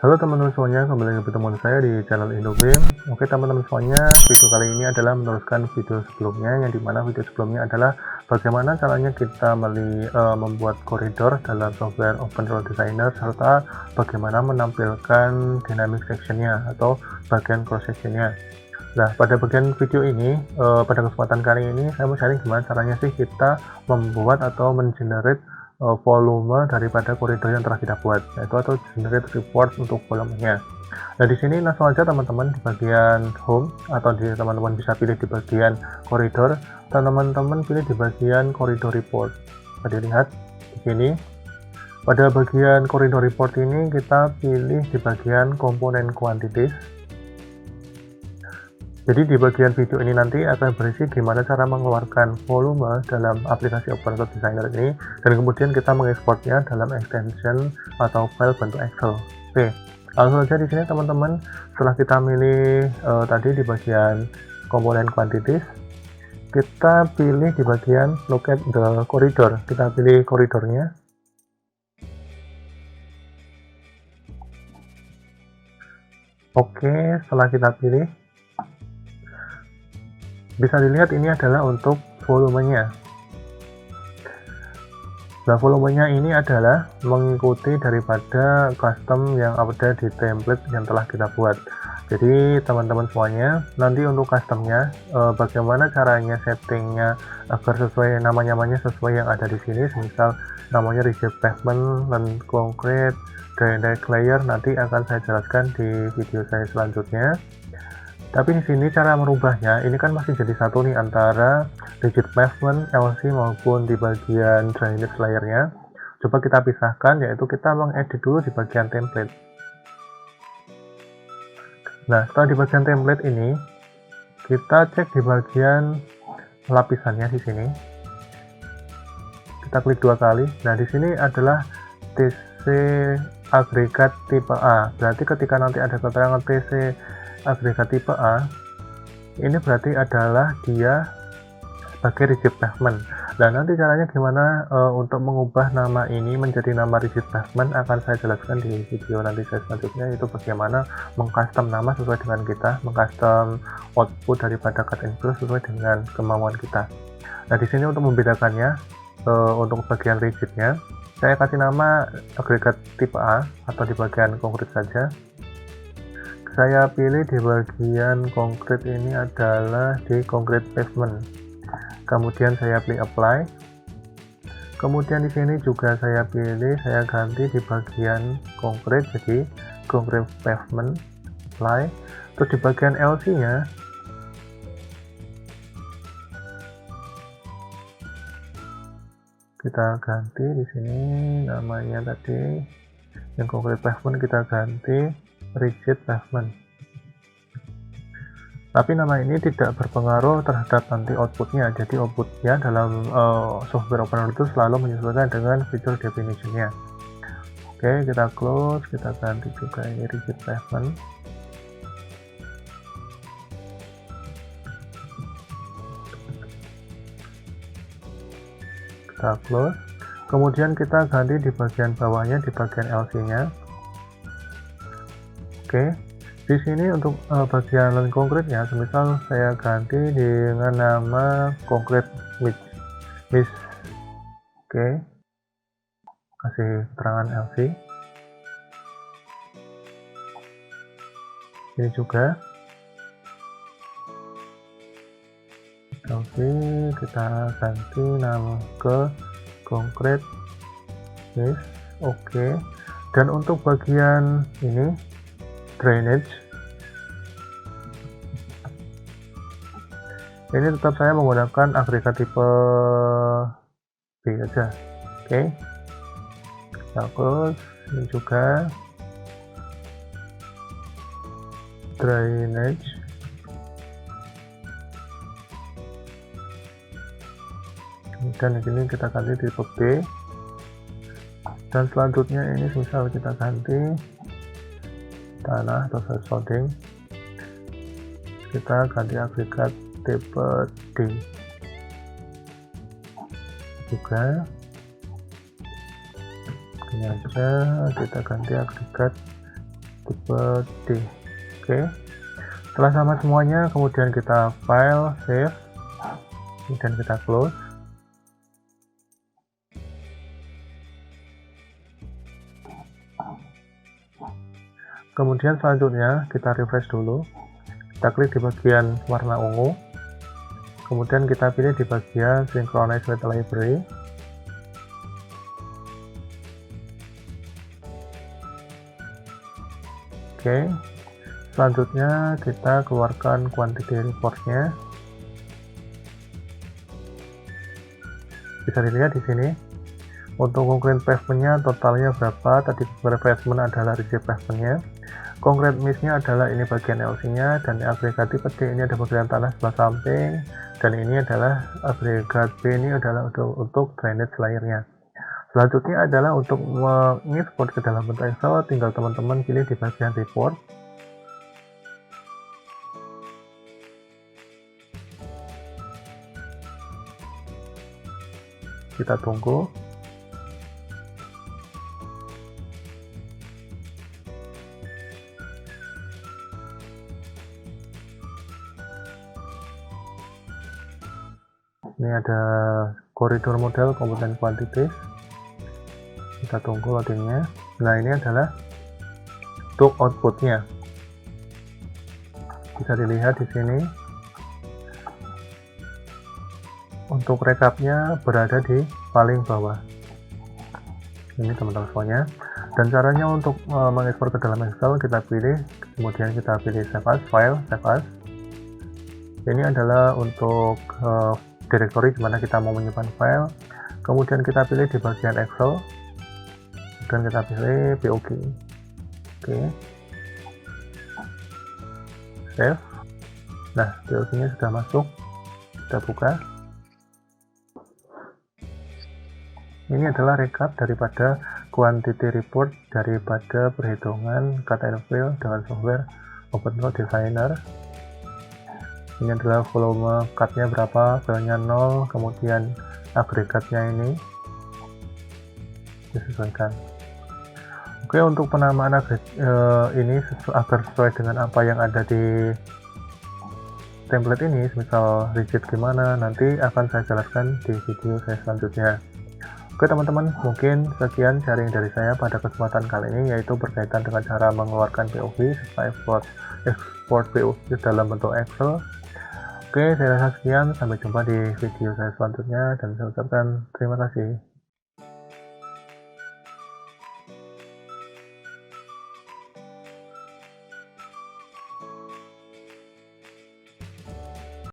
Halo teman-teman semuanya, kembali lagi bertemu saya di channel Indobim. Oke teman-teman semuanya, video kali ini adalah meneruskan video sebelumnya, yang dimana video sebelumnya adalah bagaimana caranya kita membuat koridor dalam software OpenRoad Designer, serta bagaimana menampilkan dynamic sectionnya atau bagian cross sectionnya. Nah, pada bagian video ini, pada kesempatan kali ini saya mau sharing gimana caranya sih kita membuat atau mengenerate volume daripada koridor yang telah kita buat, yaitu atau generate report untuk volumenya. Nah, di sini langsung aja teman-teman di bagian home, atau teman-teman bisa pilih di bagian koridor, dan teman-teman pilih di bagian koridor report. Bisa dilihat di sini. Pada bagian koridor report ini kita pilih di bagian komponen quantities. Jadi di bagian video ini nanti akan berisi gimana cara mengeluarkan volume dalam aplikasi OpenRoad Designer ini, dan kemudian kita mengekspornya dalam extension atau file bentuk Excel. Oke, langsung saja di sini teman-teman. Setelah kita milih tadi di bagian komponen quantities, kita pilih di bagian locate the corridor. Kita pilih koridornya. Oke, setelah kita pilih, bisa dilihat ini adalah untuk volumenya. Nah, volumenya ini adalah mengikuti daripada custom yang ada di template yang telah kita buat. Jadi teman-teman semuanya, nanti untuk customnya, bagaimana caranya settingnya agar sesuai namanya sesuai yang ada di sini. Misal namanya rigid pavement, land concrete, drainage layer, nanti akan saya jelaskan di video saya selanjutnya. Tapi di sini cara merubahnya ini kan masih jadi satu nih antara rigid pavement, LC maupun di bagian drainage layernya. Coba kita pisahkan, yaitu kita mengedit dulu di bagian template. Nah, setelah di bagian template ini, kita cek di bagian lapisannya di sini. Kita klik dua kali. Nah, di sini adalah TC agregat tipe A. Berarti ketika nanti ada keterangan TC agregat tipe A, ini berarti adalah dia sebagai rigid pavement. Dan nanti caranya gimana untuk mengubah nama ini menjadi nama rigid pavement akan saya jelaskan di video nanti saya selanjutnya, yaitu bagaimana mengcustom nama sesuai dengan kita, mengcustom output daripada cut and fill sesuai dengan kemauan kita. Nah, di sini untuk membedakannya, untuk bagian rigidnya saya kasih nama agregat tipe A atau di bagian konkret saja. Saya pilih di bagian konkret ini adalah di concrete pavement. Kemudian saya pilih apply. Kemudian di sini juga saya pilih, saya ganti di bagian konkret jadi concrete pavement, apply. Terus di bagian LC-nya kita ganti di sini namanya tadi yang concrete pavement kita ganti rigid pavement. Tapi nama ini tidak berpengaruh terhadap nanti outputnya. Jadi outputnya dalam software OpenRoad itu selalu menyesuaikan dengan feature definition-nya. Oke, kita close, kita ganti juga ini rigid pavement. Kita close. Kemudian kita ganti di bagian bawahnya, di bagian LC-nya. Oke, di sini untuk bagian land konkretnya, semisal saya ganti dengan nama concrete mix. Oke, kasih keterangan LC. Ini juga LC, kita ganti nama ke concrete mix. Oke, dan untuk bagian ini drainage, ini tetap saya menggunakan agregat tipe B aja. Oke, terus ini juga drainage. Dan di sini kita ganti tipe B. Dan selanjutnya ini misal kita ganti tanah atau sounding, kita ganti agregat tipe D juga. Ini aja kita ganti agregat tipe D. Oke, setelah sama semuanya, kemudian kita file, save, dan kita close. Kemudian selanjutnya kita refresh dulu, kita klik di bagian warna ungu, kemudian kita pilih di bagian synchronize with library. Oke, selanjutnya kita keluarkan quantity report-nya. Bisa dilihat di sini untuk concrete pavement-nya totalnya berapa. Tadi pavement adalah receive pavement-nya, concrete mix-nya adalah ini bagian LC-nya, dan agregat tipe D ini ada bagian tanah sebelah samping, dan ini adalah agregat B ini adalah untuk drainage layer-nya. Selanjutnya adalah untuk mengekspor ke dalam bentuk Excel, tinggal teman-teman pilih di bagian report. Kita tunggu. Ini ada koridor model komponen quantities. Kita tunggu loadingnya. Nah, ini adalah untuk outputnya. Bisa dilihat di sini. Untuk rekapnya berada di paling bawah. Ini teman-teman semuanya. Dan caranya untuk mengekspor ke dalam Excel, kita pilih, kemudian kita pilih save as, file, save as. Ini adalah untuk directory di mana kita mau menyimpan file. Kemudian kita pilih di bagian Excel, dan kita pilih POG. Oke, save. Nah, POG-nya sudah masuk. Kita buka. Ini adalah recap daripada quantity report daripada perhitungan cut and fill dengan software OpenFlow Designer. Ini adalah volume cut-nya berapa, fill-nya 0, kemudian agregatnya ini disesuaikan. Oke, untuk penamaan ini agar sesuai dengan apa yang ada di template ini, misal rigid gimana, nanti akan saya jelaskan di video saya selanjutnya. Oke teman-teman, mungkin sekian sharing dari saya pada kesempatan kali ini, yaitu berkaitan dengan cara mengeluarkan POV serta export POV dalam bentuk Excel. Oke, saya rasa sekian, sampai jumpa di video saya selanjutnya, dan saya ucapkan terima kasih.